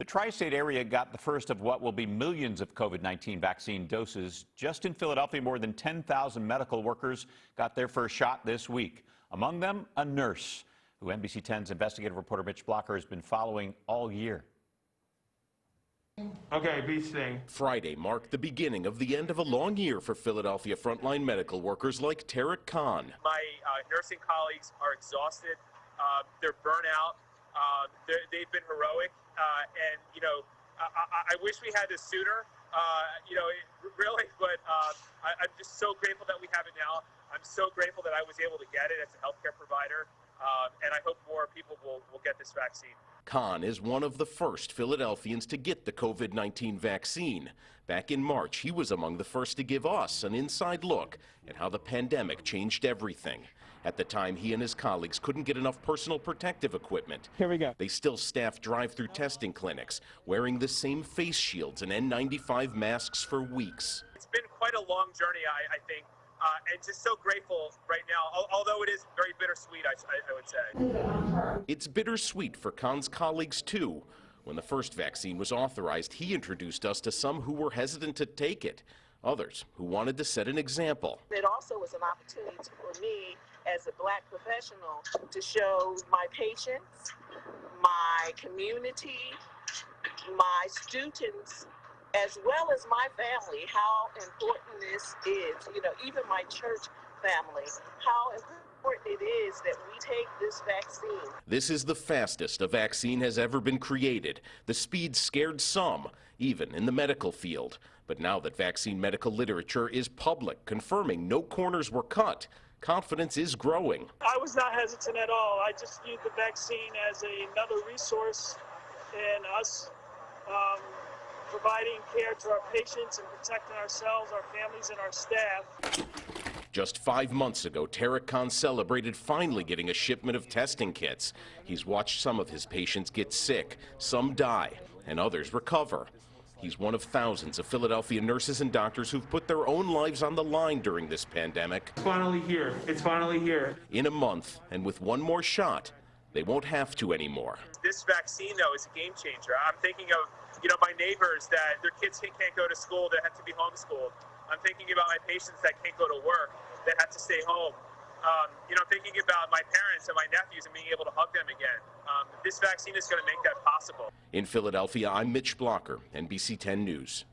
tri-state area got the first of what will be millions of COVID-19 vaccine doses. Just in Philadelphia, more than 10,000 medical workers got their first shot this week. Among them, a nurse, who NBC 10's investigative reporter Mitch Blocker has been following all year. Okay, be safe. Friday marked the beginning of the end of a long year for Philadelphia frontline medical workers like Tarek Khan. My nursing colleagues are exhausted. They're burnt out. They've been heroic. And, you know, I wish we had this sooner, really, but I'm just so grateful that we have it now. I'm so grateful that I was able to get it as a healthcare provider, and I hope more people will get this vaccine. Khan is one of the first Philadelphians to get the COVID-19 vaccine. Back in March, he was among the first to give us an inside look at how the pandemic changed everything. At the time, he and his colleagues couldn't get enough personal protective equipment. Here we go. They still staff drive-through testing clinics, wearing the same face shields and N95 masks for weeks. It's been quite a long journey, I think, and just so grateful right now, although it is very bittersweet, I would say. It's bittersweet for Khan's colleagues, too. When the first vaccine was authorized, he introduced us to some who were hesitant to take it, others who wanted to set an example. It also was an opportunity for me as a Black professional to show my patients, my community, my students, as well as my family, how important this is. You know, even my church family, how important it is that we take this vaccine. This is the fastest a vaccine has ever been created. The speed scared some, even in the medical field. But now that vaccine medical literature is public, confirming no corners were cut, confidence is growing. I was not hesitant at all. I just viewed the vaccine as another resource in us providing care to our patients and protecting ourselves, our families, and our staff. Just 5 months ago, Tarek Khan celebrated finally getting a shipment of testing kits. He's watched some of his patients get sick, some die, and others recover. He's one of thousands of Philadelphia nurses and doctors who've put their own lives on the line during this pandemic. It's finally here. It's finally here. In a month, and with one more shot, they won't have to anymore. This vaccine, though, is a game changer. I'm thinking of, my neighbors that their kids can't go to school, that have to be homeschooled. I'm thinking about my patients that can't go to work, that have to stay home. I'm thinking about my parents and my nephews and being able to hug them again. This vaccine is going to make that possible. In Philadelphia, I'm Mitch Blocker, NBC 10 News.